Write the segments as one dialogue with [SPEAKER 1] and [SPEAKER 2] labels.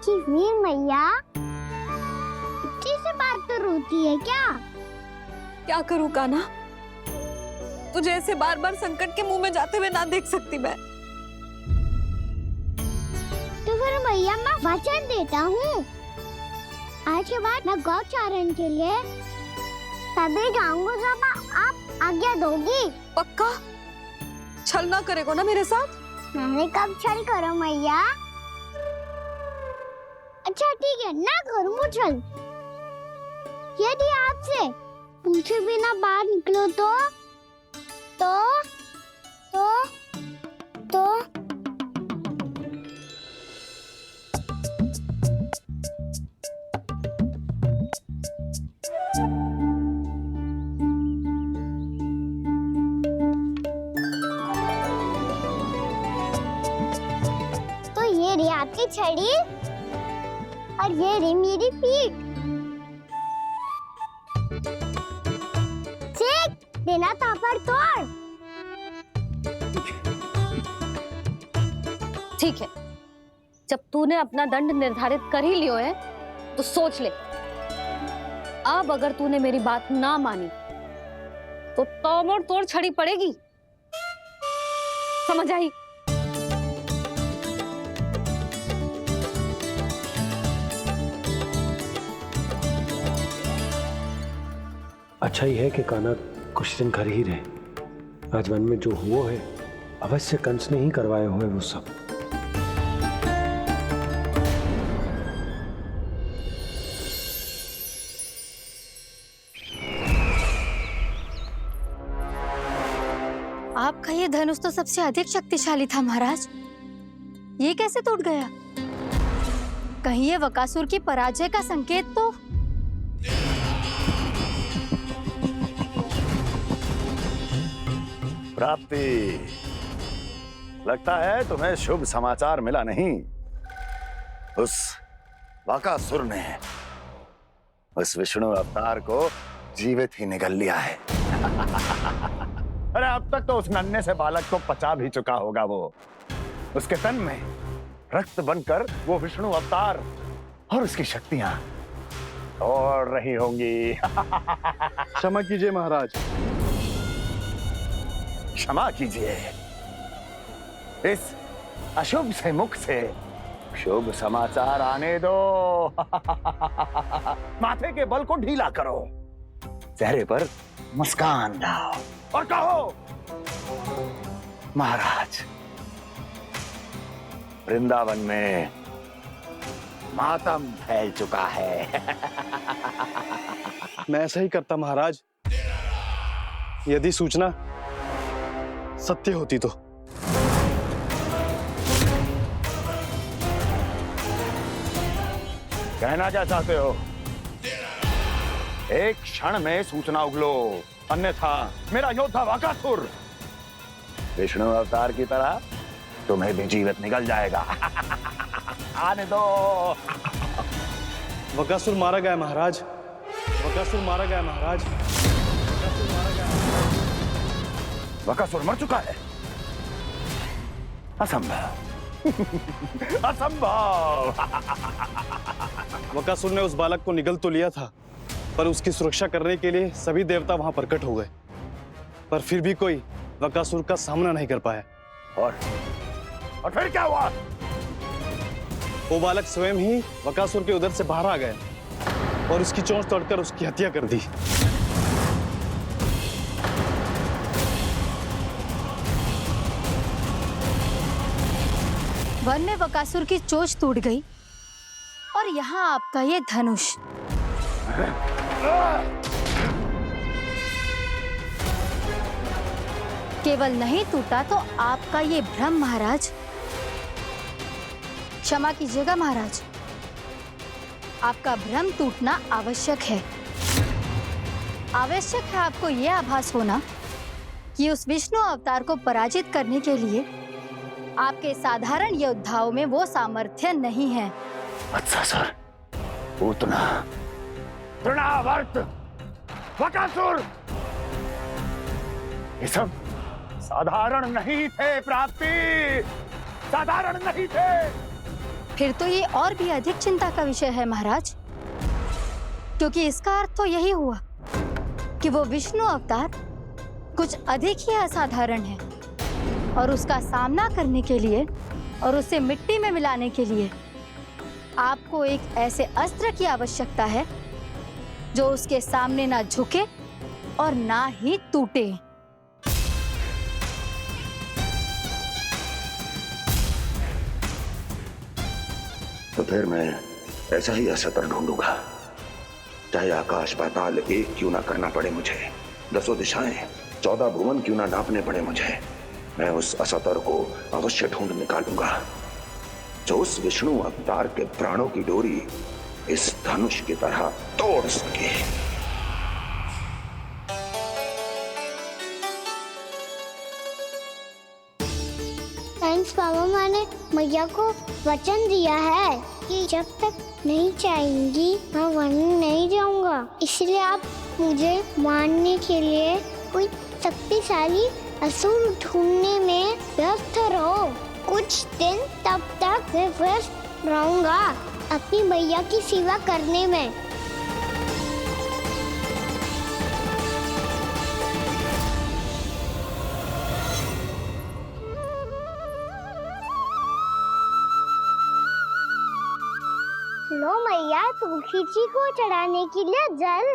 [SPEAKER 1] कि वीर मैया इतनी से बात तो रोती है क्या
[SPEAKER 2] करूं कान्हा, तुझे ऐसे बार बार संकट के मुंह में जाते हुए ना देख सकती मैं।
[SPEAKER 1] तो फिर मैया मैं वचन देता हूँ, आज के बाद मैं गौचारण के लिए तभी जाऊंगा जब आप आज्ञा दोगी।
[SPEAKER 2] पक्का? छल ना करेगा ना मेरे साथ?
[SPEAKER 1] मैंने कब छल करो मैया? अच्छा ठीक है, ना करूँ छल। यदि आपसे पूछे बिना बाहर निकलो तो ये रही आपकी छड़ी और ये रही मेरी पीठ। ठीक देना तापर तोड़।
[SPEAKER 3] ठीक है, जब तूने अपना दंड निर्धारित कर ही लियो है तो सोच ले, अब अगर तूने मेरी बात ना मानी तो तोड़ तोड़ छड़ी पड़ेगी, समझ आई?
[SPEAKER 4] अच्छा ही है कि कान्हा कुछ दिन घर ही रहे। राजवन में जो हुआ है अवश्य कंस ने ही करवाए हुए वो सब।
[SPEAKER 5] आपका ये धनुष तो सबसे अधिक शक्तिशाली था महाराज, ये कैसे टूट गया? कहीं ये बकासुर की पराजय का संकेत तो?
[SPEAKER 6] प्राप्ति, लगता है तुम्हें शुभ समाचार मिला नहीं। उस बकासुर ने उस विष्णु अवतार को जीवित ही निगल लिया है। अरे अब तक तो उस नन्हे से बालक को पचा भी चुका होगा वो। उसके तन में रक्त बनकर वो विष्णु अवतार और उसकी शक्तियां दौड़ रही होंगी।
[SPEAKER 7] क्षमा कीजिए महाराज।
[SPEAKER 6] क्षमा कीजिए, इस अशुभ से मुख से शुभ समाचार आने दो। माथे के बल को ढीला करो, चेहरे पर मुस्कान लाओ और कहो, महाराज, वृंदावन में मातम फैल चुका है।
[SPEAKER 7] मैं ऐसा ही करता महाराज, यदि सूचना सत्य होती तो।
[SPEAKER 6] कहना क्या चाहते हो? एक क्षण में सूचना उगलो, अन्यथा मेरा योद्धा बकासुर विष्णु अवतार की तरह तुम्हें भी जीवित निकल जाएगा। आने दो।
[SPEAKER 7] बकासुर मारा गया महाराज, बकासुर मारा गया महाराज, बकासुर मारा गया।
[SPEAKER 6] बकासुर मर चुका है? असंभव। असंभव।
[SPEAKER 7] बकासुर ने उस बालक को निगल तो लिया था, पर उसकी सुरक्षा करने के लिए सभी देवता वहां प्रकट हो गए, पर फिर भी कोई बकासुर का सामना नहीं कर पाया।
[SPEAKER 6] और फिर क्या हुआ?
[SPEAKER 7] वो बालक स्वयं ही बकासुर के उदर से बाहर आ गया और उसकी चोंच तोड़कर उसकी हत्या कर दी।
[SPEAKER 5] वन में बकासुर की चोंच टूट गई और यहाँ आपका ये धनुष। केवल नहीं टूटा तो आपका ये भ्रम महाराज। क्षमा कीजिएगा महाराज, आपका भ्रम टूटना आवश्यक है। आवश्यक है आपको यह आभास होना कि उस विष्णु अवतार को पराजित करने के लिए आपके साधारण योद्धाओं में वो सामर्थ्य नहीं है।
[SPEAKER 6] वत्सासुर, पूतना, तृणावर्त, बकासुर, ये सब साधारण नहीं थे प्राप्ति, साधारण नहीं थे।
[SPEAKER 5] फिर तो ये और भी अधिक चिंता का विषय है महाराज, क्योंकि इसका अर्थ तो यही हुआ कि वो विष्णु अवतार कुछ अधिक ही असाधारण है और उसका सामना करने के लिए और उसे मिट्टी में मिलाने के लिए आपको एक ऐसे अस्त्र की आवश्यकता है जो उसके सामने ना झुके और ना ही टूटे।
[SPEAKER 6] तो फिर मैं ऐसा ही असत्र ढूंढूंगा, चाहे आकाश पाताल एक क्यों ना करना पड़े मुझे, 10 दिशाएं 14 भुवन क्यों ना नापने पड़े मुझे, मैं उस असतर को अवश्य ढूंढ निकालूंगा जो उस विष्णु अवतार के प्राणों की डोरी इस धनुष की तरह तोड़ सके।
[SPEAKER 1] थैंक्स पापा, मैंने मैया को वचन दिया है कि जब तक नहीं चाहेंगी मैं वन नहीं जाऊंगा, इसलिए आप मुझे मारने के लिए कोई शक्तिशाली असुर ढूंढने में व्यस्त रहो। कुछ दिन तब तक मैं व्यस्त रहूंगा अपनी मैया की सेवा करने में। लो मैया, तुलसी जी को चढ़ाने के लिए जल।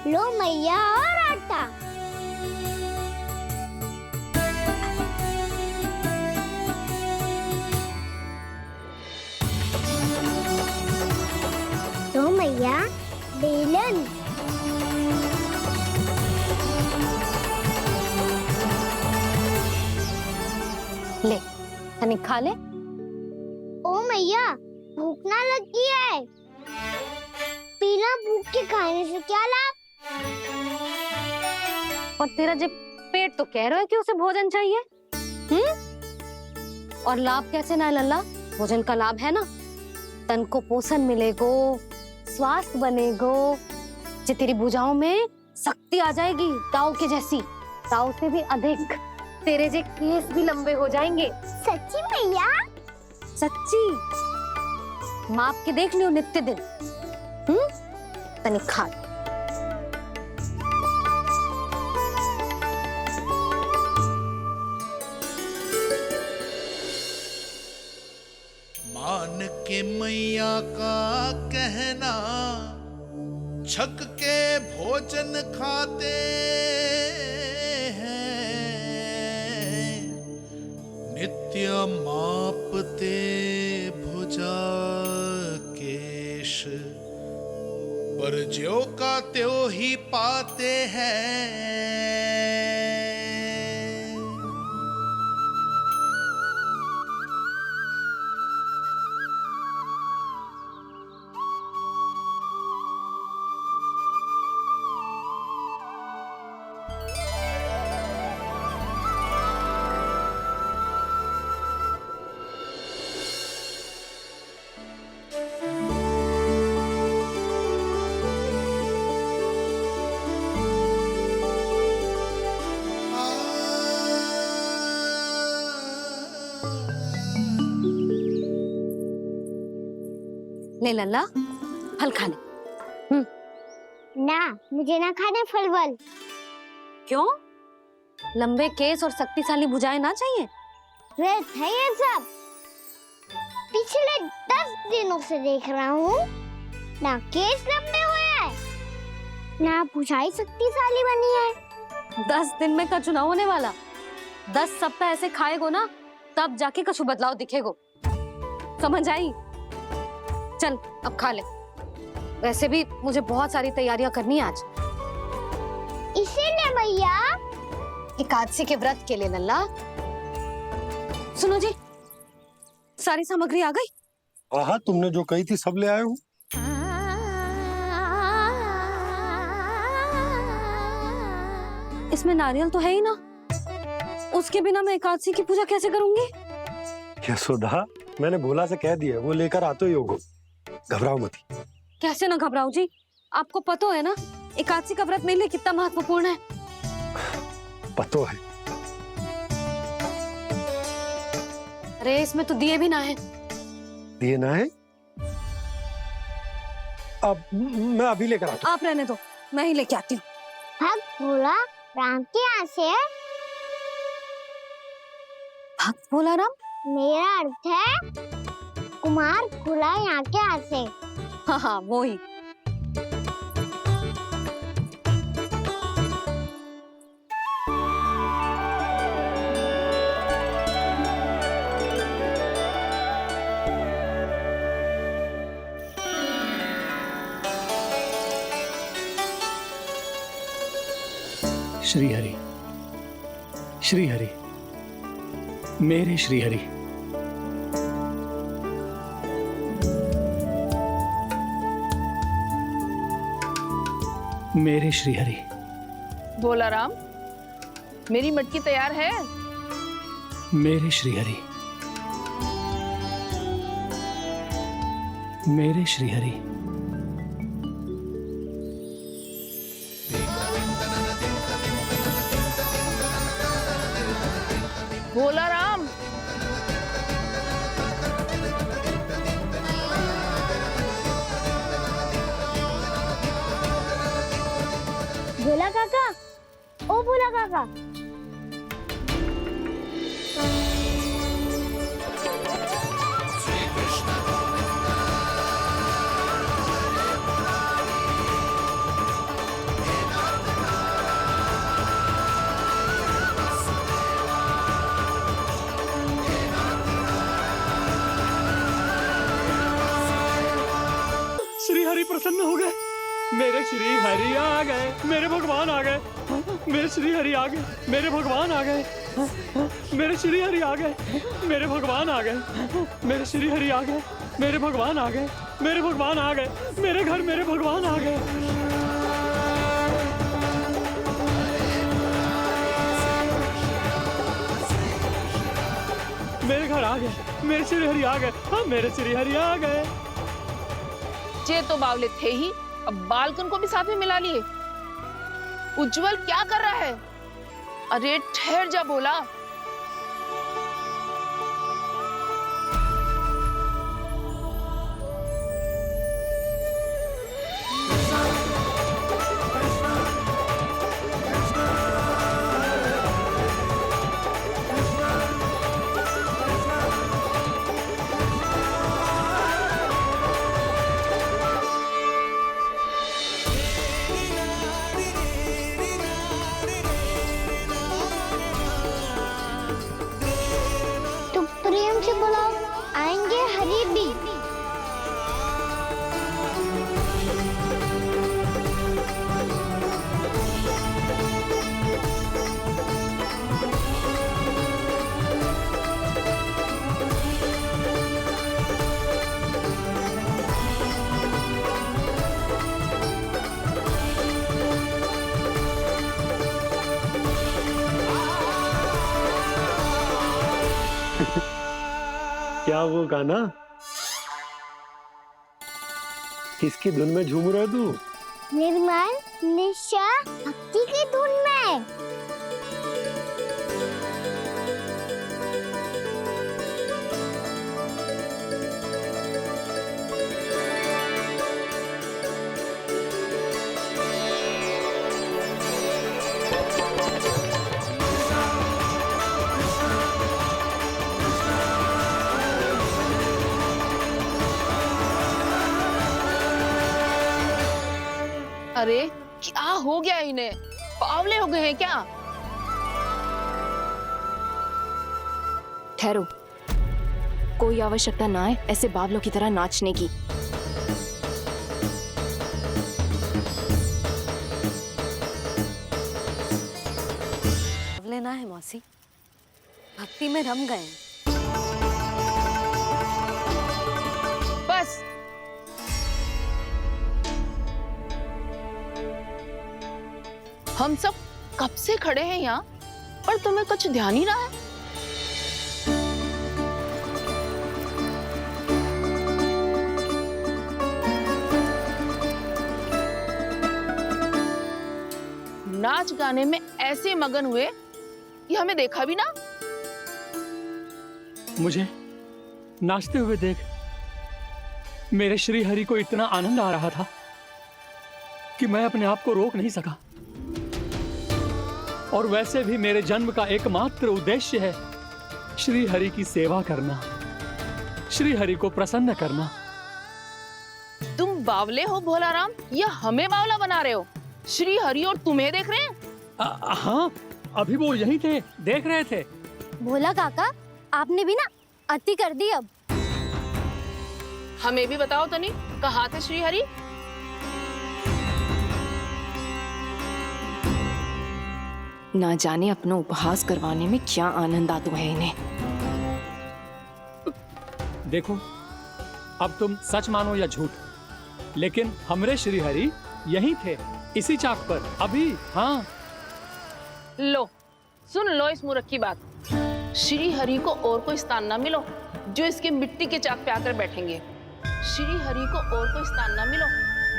[SPEAKER 1] लो मैया, और आटा। लो मैया, बेलन।
[SPEAKER 3] ले तनिक खा ले।
[SPEAKER 1] ओ मैया, भूख ना लगी है। बिना भूख के खाने से क्या लाभ?
[SPEAKER 3] और तेरा जब पेट तो कह रहा है कि उसे भोजन चाहिए, और लाभ कैसे ना लल्ला? भोजन का लाभ है ना, तन को पोषण मिलेगो, स्वास्थ्य बनेगो, जे तेरी भुजाओं में शक्ति आ जाएगी ताऊ के जैसी, ताऊ से भी अधिक। तेरे जे केस भी लंबे हो जाएंगे।
[SPEAKER 1] सच्ची मैया?
[SPEAKER 3] सच्ची, माप के देख लियो नित्य दिन। तनिक खा।
[SPEAKER 8] मान के मैया का कहना, छक के भोजन खाते हैं, नित्य मापते भुजा केश, पर ज्यों का त्यों ही पाते हैं।
[SPEAKER 3] ले लल्ला, फल खा ले।
[SPEAKER 1] ना, मुझे ना खाने फल वल।
[SPEAKER 3] क्यों? लंबे केस और शक्तिशाली भुजाएं ना चाहिए?
[SPEAKER 1] व्यर्थ है ये सब। पिछले 10 दिनों से देख रहा हूँ, ना केस लंबे हुए हैं, ना भुजाएं शक्तिशाली बनी है।
[SPEAKER 3] 10 दिन में का चुनाव होने वाला, 10 सप्ताह ऐसे खाएगो ना, तब जाके कछु बदलाव दिखेगो। समझ आई? चल अब खा ले, वैसे भी मुझे बहुत सारी तैयारियां करनी है आज।
[SPEAKER 1] इसीलिए मैया,
[SPEAKER 3] एकादशी के व्रत के लिए लल्ला। सुनो जी, सारी सामग्री आ गई?
[SPEAKER 4] हाँ, तुमने जो कही थी सब ले आए हूँ।
[SPEAKER 3] इसमें नारियल तो है ही ना, उसके बिना मैं एकादशी की पूजा कैसे करूंगी?
[SPEAKER 4] यशोदा, मैंने भोला से कह दिया, वो लेकर आते ही होगा, घबराओ मत।
[SPEAKER 3] कैसे ना घबराओ जी, आपको पता है ना एकादशी का व्रत मेरे लिए कितना महत्वपूर्ण है।
[SPEAKER 4] पतो है।
[SPEAKER 3] अरे इसमें तो दिए भी ना है।
[SPEAKER 4] दिए ना है? अब मैं अभी लेकर आता
[SPEAKER 3] आप रहने दो, मैं ही लेके आती हूँ।
[SPEAKER 1] भक्त भोला राम के यहाँ से है।
[SPEAKER 3] भक्त भोला राम?
[SPEAKER 1] मेरा अर्थ है कुमार भोला यहाँ के यहाँ से।
[SPEAKER 3] हाँ हाँ वो ही।
[SPEAKER 9] श्री हरि, श्री हरि, मेरे श्री हरि। मेरे श्री हरि।
[SPEAKER 10] भोला राम, मेरी मटकी तैयार है।
[SPEAKER 9] मेरे श्री हरि। मेरे श्री हरि।
[SPEAKER 10] भोला राम,
[SPEAKER 1] भोला काका, ओ भोला काका।
[SPEAKER 9] श्री हरि प्रसन्न हो गए। मेरे श्री हरि आ गए, मेरे भगवान आ गए। मेरे श्री हरि आ गए, मेरे भगवान आ गए। मेरे श्री हरि आ गए, मेरे भगवान आ गए। मेरे श्री हरि आ गए, मेरे भगवान आ गए। मेरे भगवान आ गए, मेरे घर मेरे भगवान आ गए। मेरे घर आ गए, मेरे श्री हरि आ गए। हाँ मेरे श्री हरि आ गए।
[SPEAKER 10] ये तो बावले थे ही, अब बालकन को भी साथ में मिला लिए। उज्जवल क्या कर रहा है? अरे ठहर जा भोला।
[SPEAKER 1] प्रेम से बुलाओ, आएंगे हरि भी।
[SPEAKER 4] क्या वो गाना? किसकी धुन में झूम रहा तू?
[SPEAKER 1] निर्मल निशा भक्ति की धुन में।
[SPEAKER 10] अरे क्या हो गया इन्हें? बावले हो गए हैं क्या?
[SPEAKER 11] ठहरो, कोई आवश्यकता ना है ऐसे बावलों की तरह नाचने की।
[SPEAKER 3] लेना है मौसी, भक्ति में रम गए।
[SPEAKER 10] बस हम सब कब से खड़े हैं यहाँ, पर तुम्हें कुछ ध्यान ही ना है। नाच गाने में ऐसे मगन हुए कि हमें देखा भी ना।
[SPEAKER 9] मुझे नाचते हुए देख मेरे श्री हरि को इतना आनंद आ रहा था कि मैं अपने आप को रोक नहीं सका। और वैसे भी मेरे जन्म का एकमात्र उद्देश्य है श्री हरि की सेवा करना, श्री हरि को प्रसन्न करना।
[SPEAKER 10] तुम बावले हो भोलाराम या हमें बावला बना रहे हो? श्री हरि और तुम्हें देख रहे हैं?
[SPEAKER 9] हाँ, अभी वो यहीं थे, देख रहे थे।
[SPEAKER 1] भोला काका, आपने भी ना अति कर दी अब।
[SPEAKER 10] हमें भी बताओ तनी, कहाँ थे श्री हरि?
[SPEAKER 11] ना जाने अपना उपहास करवाने में क्या आनंद आता है इन्हें।
[SPEAKER 9] देखो, अब तुम सच मानो या झूठ, लेकिन हमरे श्री हरि यहीं थे, इसी चाक पर अभी। हाँ,
[SPEAKER 10] लो सुन लो इस मूर्ख की बात। श्री हरि को और कोई स्थान ना मिलो जो इसके मिट्टी के चाक पे आकर बैठेंगे। श्री हरि को और कोई स्थान ना मिलो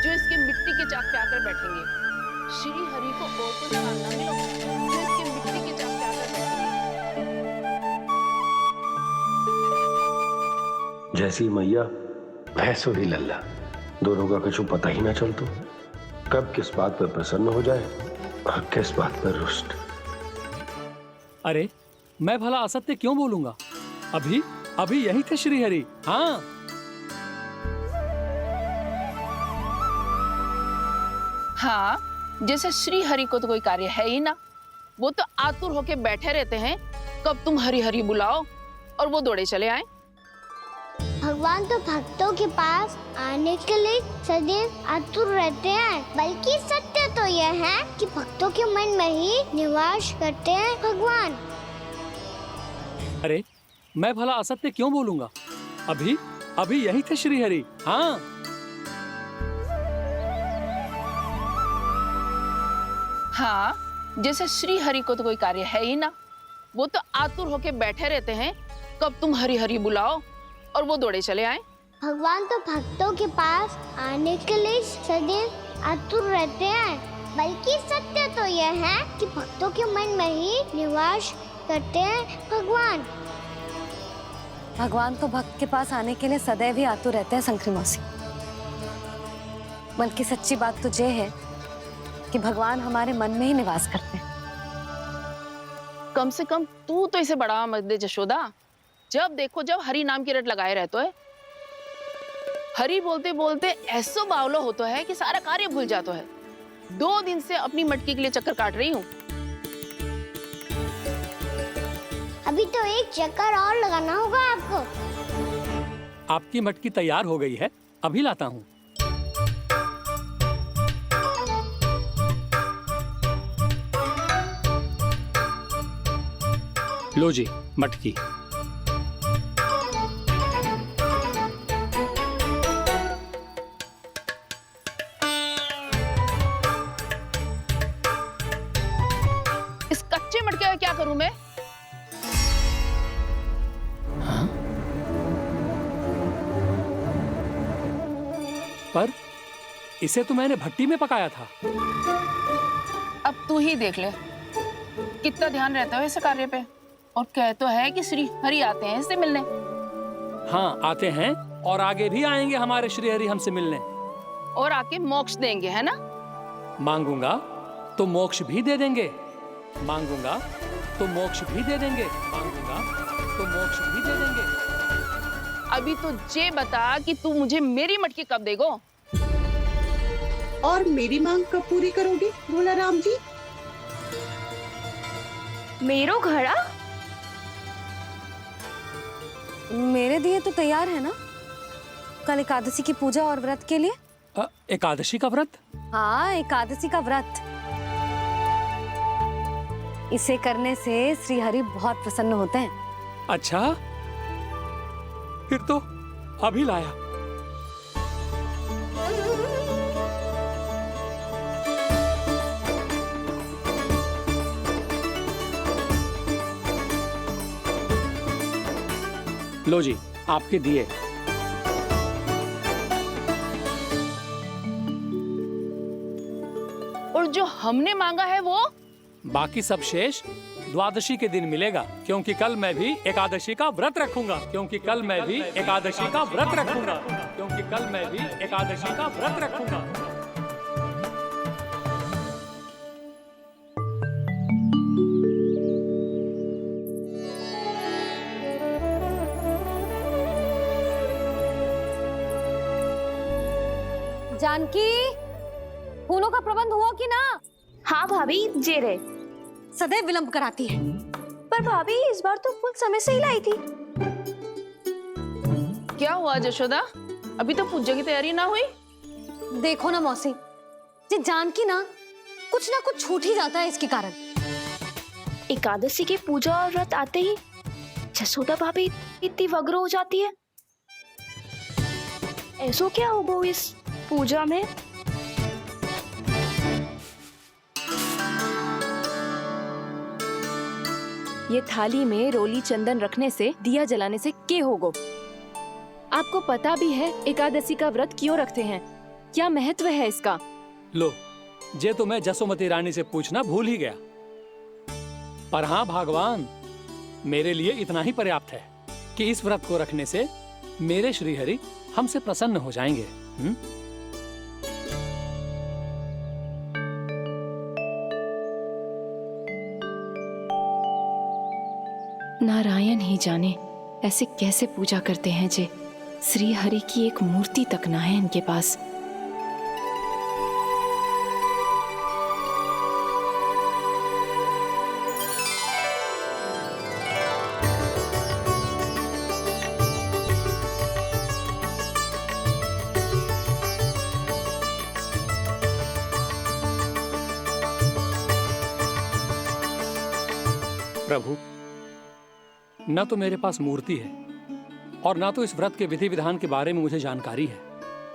[SPEAKER 10] जो इसके मिट्टी के चाक पे आकर बैठेंगे। श्री हरि को और कोई स्थान ना मिलो जो इसके मिट्टी के चाक पे आकर बैठेंगे।
[SPEAKER 4] जैसी मैया भैंसो ही लल्ला, दोनों का कुछ पता ही ना चलतो, कब किस बात पर प्रसन्न हो जाए और किस बात पर रुष्ट।
[SPEAKER 9] अरे मैं भला असत्य क्यों बोलूंगा? अभी अभी यही थे श्री हरि। हाँ,
[SPEAKER 10] हाँ, जैसे श्री हरि को तो कोई कार्य है ही ना। वो तो आतुर होके बैठे रहते हैं कब तुम हरि हरि बुलाओ और वो दौड़े चले आए।
[SPEAKER 1] भगवान तो भक्तों के पास आने के लिए सदैव आतुर रहते हैं, बल्कि सत्य तो यह है कि भक्तों के मन में ही निवास करते हैं भगवान।
[SPEAKER 9] अरे मैं भला असत्य क्यों बोलूंगा? अभी अभी यही थे श्री हरि। हाँ,
[SPEAKER 10] हाँ, जैसे श्री हरि को तो कोई कार्य है ही ना। वो तो आतुर होके बैठे रहते हैं कब तुम हरि हरि बुलाओ और वो दौड़े चले आए।
[SPEAKER 1] भगवान तो भक्तों के पास आने के लिए सदैव आतुर रहते हैं, बल्कि सत्य तो यह है कि भक्तों के मन में ही निवास करते हैं भगवान।
[SPEAKER 3] भगवान तो भक्त के पास आने के लिए सदैव ही आतुर रहते हैं शंकरी मौसी। बल्कि सच्ची बात तो ये है कि भगवान हमारे मन में ही निवास करते हैं।
[SPEAKER 10] कम से कम तू तो इसे बढ़ावा मत दे जशोदा। जब देखो जब हरि नाम की रट लगाए रहते है। हरि बोलते बोलते ऐसो बावलो होता है कि सारा कार्य भूल जाता है। 2 दिन से अपनी मटकी के लिए चक्कर काट रही हूँ।
[SPEAKER 1] अभी तो एक चक्कर और लगाना होगा आपको।
[SPEAKER 9] आपकी मटकी तैयार हो गई है, अभी लाता हूँ। लो जी मटकी।
[SPEAKER 10] इस कच्चे मटके का क्या करूं मैं?
[SPEAKER 9] हाँ? पर इसे तो मैंने भट्टी में पकाया था।
[SPEAKER 10] अब तू ही देख ले कितना ध्यान रहता है इस कार्य पे। और कह तो है कि श्री हरि आते हैं इससे मिलने।
[SPEAKER 9] हाँ, आते हैं और आगे भी आएंगे हमारे श्री हरि हमसे मिलने।
[SPEAKER 10] और आके मोक्ष देंगे, है ना?
[SPEAKER 9] मांगूंगा तो मोक्ष भी दे देंगे, मांगूंगा तो मोक्ष भी दे देंगे, मांगूंगा तो मोक्ष भी दे देंगे।
[SPEAKER 10] अभी तो ये बता कि तू मुझे मेरी मटकी कब देगो?
[SPEAKER 12] और मेरी मांग कब पूरी करोगी भोलाराम जी?
[SPEAKER 11] मेरो घड़ा
[SPEAKER 3] मेरे दिए तो तैयार है ना, कल एकादशी की पूजा और व्रत के लिए।
[SPEAKER 9] एकादशी का व्रत?
[SPEAKER 3] हाँ, एकादशी का व्रत। इसे करने से श्री हरि बहुत प्रसन्न होते हैं।
[SPEAKER 9] अच्छा, फिर तो अभी लाया। लो जी आपके दिए।
[SPEAKER 10] और जो हमने मांगा है वो।
[SPEAKER 9] बाकी सब शेष द्वादशी के दिन मिलेगा, क्योंकि कल मैं भी एकादशी का व्रत रखूंगा। क्योंकि कल मैं भी एकादशी का व्रत रखूंगा। क्योंकि कल मैं भी एकादशी का व्रत रखूंगा।
[SPEAKER 3] जानकी, फूलों का प्रबंध हुआ कि ना?
[SPEAKER 11] हाँ भाभी, जे रहे।
[SPEAKER 3] सदैव विलंब कराती है।
[SPEAKER 11] पर भाभी इस बार तो फूल समय से ही लाई थी।
[SPEAKER 10] क्या हुआ जशोदा, अभी तो पूजा की तैयारी ना हुई?
[SPEAKER 3] देखो ना मौसी, ये जानकी ना कुछ छूट ही जाता है इसके कारण।
[SPEAKER 11] एकादशी की पूजा और व्रत आते ही जसोदा भाभी इतनी वग्र हो जाती है। ऐसो क्या हो गो इस पूजा में? ये थाली में रोली चंदन रखने से, दिया जलाने से के होगो? आपको पता भी है एकादशी का व्रत क्यों रखते हैं? क्या महत्व है इसका?
[SPEAKER 9] लो, जे तो मैं जसोमती रानी से पूछना भूल ही गया। पर हाँ भगवान, मेरे लिए इतना ही पर्याप्त है कि इस व्रत को रखने से मेरे श्रीहरि हमसे प्रसन्न हो जाएंगे।
[SPEAKER 11] नारायण ही जाने ऐसे कैसे पूजा करते हैं जे श्री हरि की एक मूर्ति तक ना है इनके पास।
[SPEAKER 9] प्रभु, न तो मेरे पास मूर्ति है और ना तो इस व्रत के विधि विधान के बारे में मुझे जानकारी है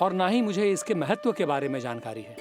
[SPEAKER 9] और ना ही मुझे इसके महत्व के बारे में जानकारी है।